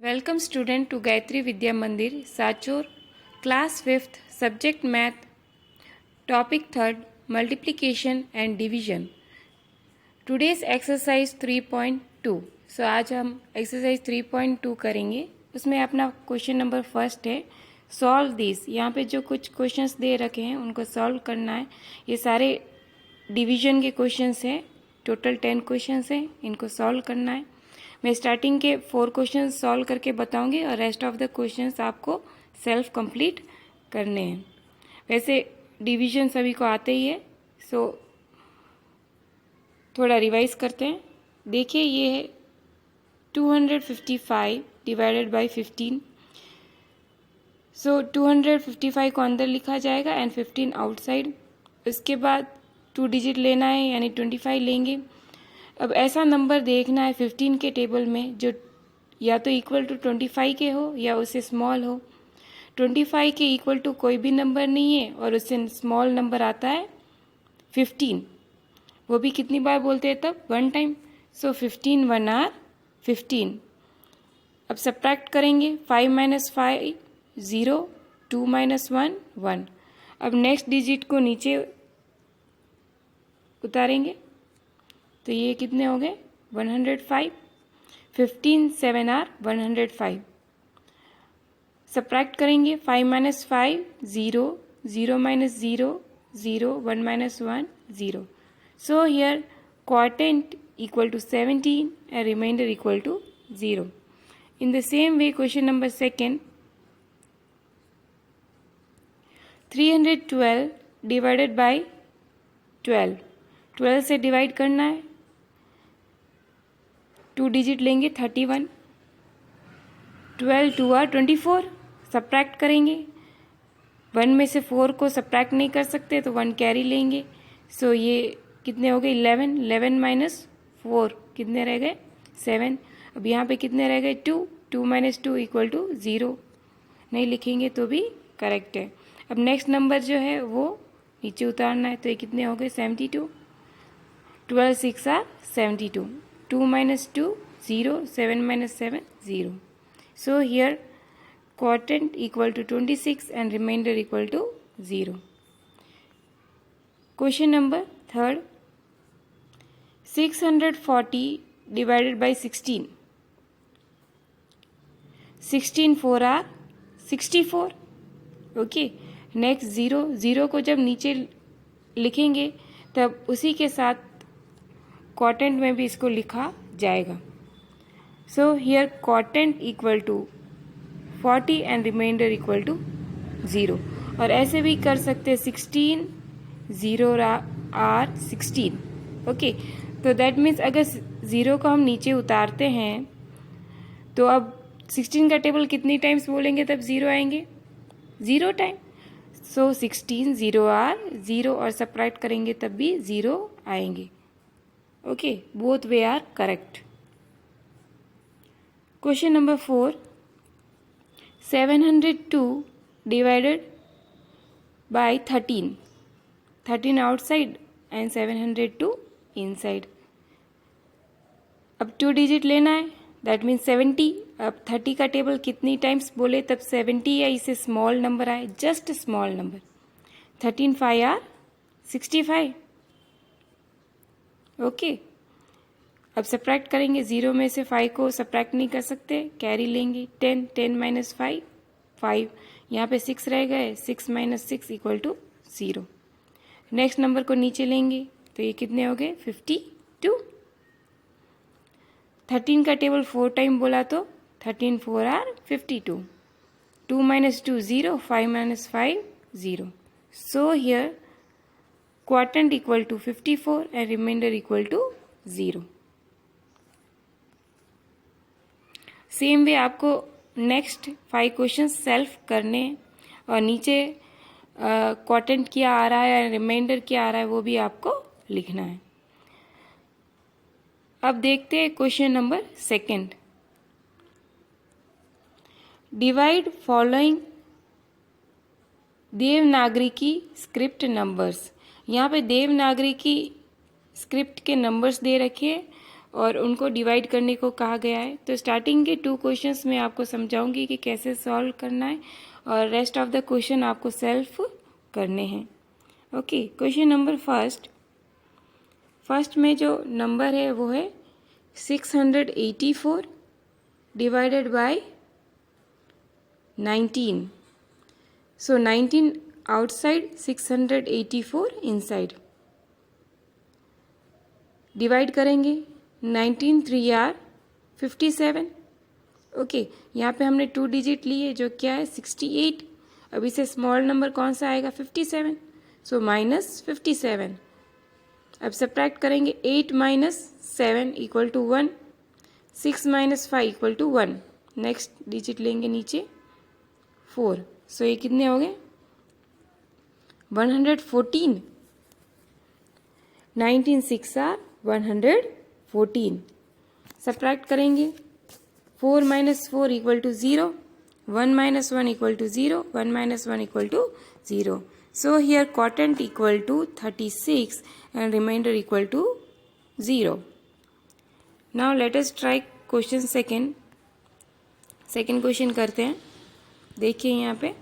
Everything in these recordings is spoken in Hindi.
Welcome student to Gayatri Vidya Mandir, Sachor, class 5th, subject math, topic 3rd, multiplication and division. Today's exercise 3.2. So आज हम exercise 3.2 करेंगे. उसमें अपना क्वेश्चन नंबर फर्स्ट है सॉल्व दिस. यहाँ पे जो कुछ क्वेश्चंस दे रखे हैं उनको सॉल्व करना है. ये सारे डिवीजन के क्वेश्चंस हैं. टोटल 10 क्वेश्चंस हैं. इनको सॉल्व करना है. मैं स्टार्टिंग के 4 क्वेश्चन सॉल्व करके बताऊंगी और रेस्ट ऑफ द क्वेश्चंस आपको सेल्फ कंप्लीट करने हैं. वैसे डिवीजन सभी को आते ही है, सो थोड़ा रिवाइज करते हैं. देखिए ये है 255 डिवाइडेड बाय 15. सो 255 को अंदर लिखा जाएगा एंड 15 आउटसाइड. उसके बाद 2 डिजिट लेना है यानी 25 लेंगे. अब ऐसा नंबर देखना है 15 के टेबल में जो या तो इक्वल टू 25 के हो या उससे स्मॉल हो. 25 के इक्वल टू कोई भी नंबर नहीं है और उससे स्मॉल नंबर आता है 15. वो भी कितनी बार बोलते हैं तब? 1 टाइम. So 15 1 are 15. अब सब्ट्रैक्ट करेंगे. 5 - 5 0, 2 - 1 1. अब नेक्स्ट डिजिट को नीचे उतारेंगे तो ये कितने हो गए? 105. 15 7 आर 105. सब्ट्रैक्ट करेंगे. 5 - 5 0, 0 - 0 0, 1 - 1 0. So here quotient equal to 17 and remainder equal to 0. In the same way, question number second, 312 divided by 12. 12 से डिवाइड करना है. 2 डिजिट लेंगे 31. 12 2 आर 24. सब्ट्रैक्ट करेंगे. 1 में से 4 को सब्ट्रैक्ट नहीं कर सकते तो 1 कैरी लेंगे. सो ये कितने हो गए? 11. 11 - 4 कितने रह गए? 7. अब यहाँ पे कितने रह गए? 2. 2 - 2 इक्वल टू 0. नहीं लिखेंगे तो भी करेक्ट है. अब नेक्स्ट नंबर जो है वो नीचे उतारना है. तो ये कितने हो गए? 72. 12 6 are 72. 2 - 2 0, 7 - 7 0. So here quotient equal to 26 and remainder equal to 0. Question number 3rd, 640 divided by 16. 16 4 are 64. Okay. Next 0 0 को जब नीचे लिखेंगे तब उसी के साथ क्वोटेंट में भी इसको लिखा जाएगा. So here quotient equal to 40 and remainder equal to 0. और ऐसे भी कर सकते 16 0 आर 16. ओके. तो दैट मीन्स अगर 0 को हम नीचे उतारते हैं तो अब 16 का टेबल कितनी टाइम्स बोलेंगे तब 0 आएंगे? 0 टाइम. सो 16 0 आर 0 और सब्ट्रैक्ट करेंगे तब भी 0 आएंगे. Okay. Both way are correct. Question number 4, 702 divided by 13. 13 outside and 702 inside. अब 2 डिजिट लेना है. That means 70. अब 30 का टेबल कितनी टाइम्स बोले तब 70 या इससे स्मॉल नंबर आए? Just small number. 13 5 are 65. Okay. अब सब्ट्रैक्ट करेंगे. 0 में से 5 को सब्ट्रैक्ट नहीं कर सकते, कैरी लेंगे. 10 10 - 5 5. यहाँ पे 6 रह गए. 6 - 6 इक्वल टू 0. नेक्स्ट नंबर को नीचे लेंगे तो ये कितने हो गए? 52. 13 का टेबल 4 टाइम बोला तो 13 4 are 52. 2 - 2 0, 5 - 5 0. So here quotient equal to 54 and remainder equal to 0. Same way आपको नेक्स्ट 5 क्वेश्चन सेल्फ करने और नीचे क्वोटेंट क्या आ रहा है रिमाइंडर क्या आ रहा है वो भी आपको लिखना है. अब देखते हैं question number 2. Divide following Devanagari script numbers. यहाँ पे देवनागरी स्क्रिप्ट के नंबर्स दे रखे हैं और उनको डिवाइड करने को कहा गया है। तो स्टार्टिंग के 2 क्वेश्चंस में आपको समझाऊंगी कि कैसे सॉल्व करना है और रेस्ट ऑफ द क्वेश्चन आपको सेल्फ करने हैं। ओके, क्वेश्चन नंबर फर्स्ट में जो नंबर है वो है 684 divided by 19। So 19 outside, 684 inside। Divide करेंगे, 19 3 आर 57। ओके, यहाँ पे हमने 2 डिजिट लिए जो क्या है 68। अब इसे स्मॉल नंबर कौन सा आएगा 57, सो -57। अब सब्ट्रैक्ट करेंगे, 8 - 7 equal to 1, 6 - 5 equal to 1। Next digit लेंगे नीचे 4, सो ये कितने हो गए 114। 19 6 आर 114। सब्ट्रैक्ट करेंगे, 4 - 4 equal to 0, 1 - 1 equal to 0, 1 - 1 equal to 0। So here quotient equal to 36 and remainder equal to 0. Now let us try question second question करते हैं। देखिए यहाँ पे,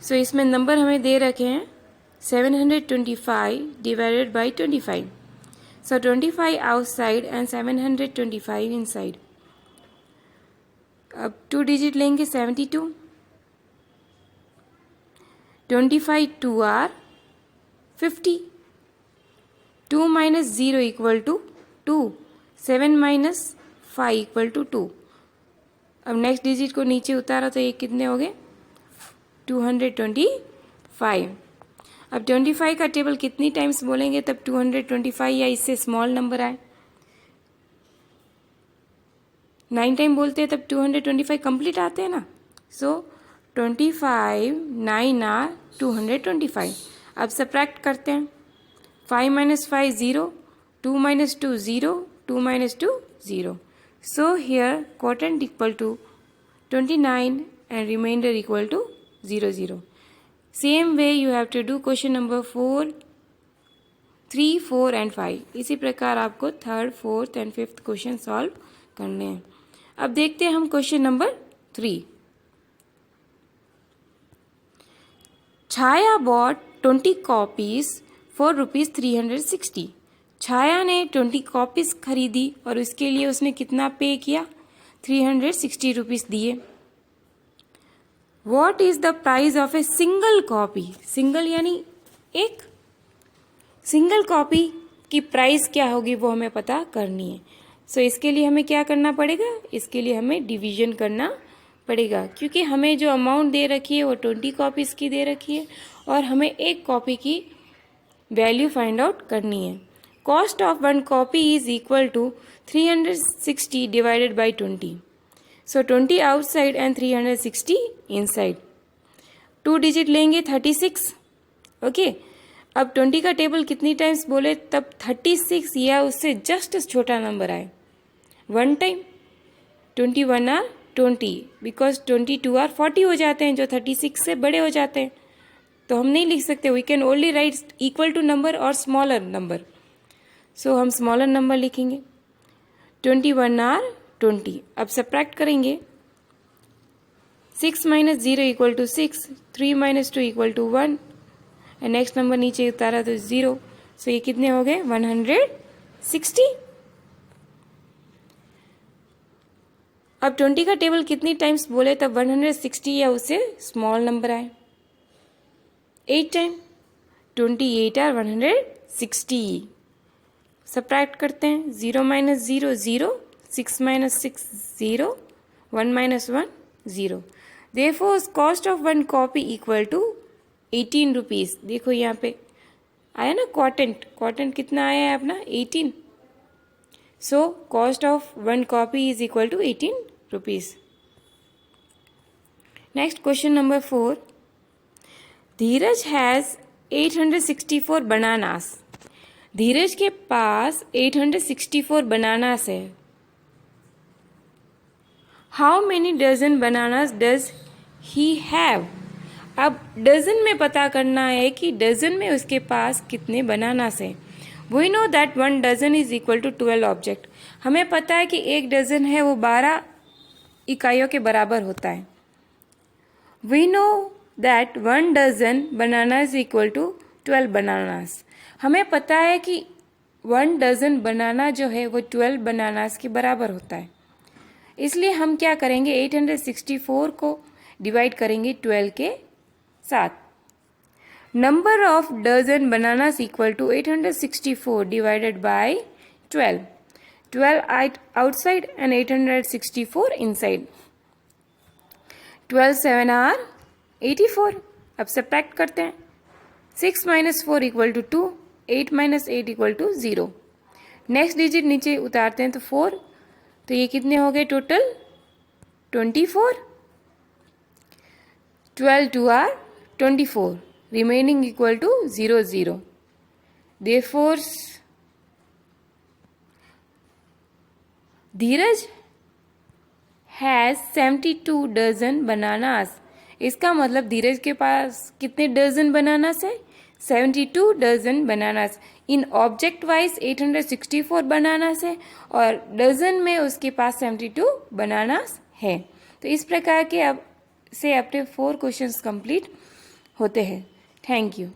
सो इसमें नंबर हमें दे रखे हैं 725 divided by 25। So 25 outside and 725 inside. अब 2 डिजिट लेंगे, 72, 25 2 are 50, 2 - 0 equal to 2, 7 - 5 equal to 2। अब नेक्स्ट डिजिट को नीचे उतारा तो ये कितने हो गए 225। अब 25 का टेबल कितनी टाइम्स बोलेंगे तब 225 या इससे स्मॉल नंबर आए। 9 टाइम बोलते हैं तब 225 कंप्लीट आते हैं ना। सो 25 9 आर 225। अब सब्ट्रैक्ट करते हैं, 5 - 5 0, 2 - 2 0, 2 - 2 0। So here quotient equal to 29 and remainder equal to 0 0। Same way you have to do question number 4, 3, 4 and 5। इसी प्रकार आपको 3rd, 4th and 5th question solve करने हैं। अब देखते हैं हम question number 3। Chhaya bought 20 copies for ₹360। छाया ने 20 कॉपीज खरीदी और उसके लिए उसने कितना पे किया 360 रुपीज दिए। What is the price of a single copy? Single यानी एक, सिंगल कॉपी की प्राइस क्या होगी वो हमें पता करनी है। सो इसके लिए हमें क्या करना पड़ेगा, इसके लिए हमें डिवीजन करना पड़ेगा, क्योंकि हमें जो अमाउंट दे रखी है वो 20 कॉपीज की दे रखी है और हमें एक कॉपी की वैल्यू फाइंड आउट करनी है। Cost of 1 copy is equal to 360 divided by 20. So 20 outside and 360 inside. 2 digit लेंगे 36। ओके, अब 20 का टेबल कितनी टाइम्स बोले तब 36 या उससे जस्ट छोटा नंबर आए 1 टाइम। 21 आर 20, बिकॉज 22 आर 40 हो जाते हैं जो 36 से बड़े हो जाते हैं, तो हम नहीं लिख सकते। We can only write equal to number और स्मॉलर नंबर। सो हम स्मॉलर नंबर लिखेंगे, 21 आर 20। अब सब्ट्रैक्ट करेंगे, 6 - 0 equal to 6, 3 - 2 equal to 1 and next number नीचे उतारा तो 0। सो ये कितने हो गए 160। अब 20 का टेबल कितनी टाइम्स बोले तब 160 या उससे स्मॉल नंबर आए 8 टाइम। 28 आर 160। सब्ट्रैक्ट करते हैं, 0 - 0 0, 6 - 6 0, 1 - 1 0। Therefore cost of 1 copy equal to 18 rupees. देखो यहाँ पे आया ना क्वाटेंट कितना आया है अपना 18। So cost of 1 copy is equal to 18 rupees. Next question number 4। Dheeraj has 864 bananas. Dheeraj के पास 864 बनानास है। How many dozen bananas does he have. अब डजन में पता करना है कि डजन में उसके पास कितने बनानास हैं। We know that 1 dozen is equal to 12 object. हमें पता है कि 1 डजन है वो 12 इकाइयों के बराबर होता है। We know that 1 dozen banana is equal to 12 bananas. हमें पता है कि 1 डजन बनाना जो है वो 12 बनानास के बराबर होता है। इसलिए हम क्या करेंगे, 864 को डिवाइड करेंगे 12 के साथ। Number of dozen bananas equal to 864 divided by 12। 12 outside and 864 inside. 12 7 are 84। अब सब्ट्रैक्ट करते हैं। 6 minus 4 equal to 2, 8 minus 8 equal to 0। Next digit नीचे उतारते हैं तो 4, तो ये कितने हो गए total 24। 12 2 are 24, remaining equal to 0 0. Therefore Dheeraj has 72 dozen bananas. इसका मतलब धीरज के पास कितने डजन बनानास है, 72 डजन बनानास। इन ऑब्जेक्ट वाइज 864 बनानास है और डजन में उसके पास 72 बनानास है। तो इस प्रकार के अब से अपने 4 क्वेश्चंस कंप्लीट होते हैं। Thank you.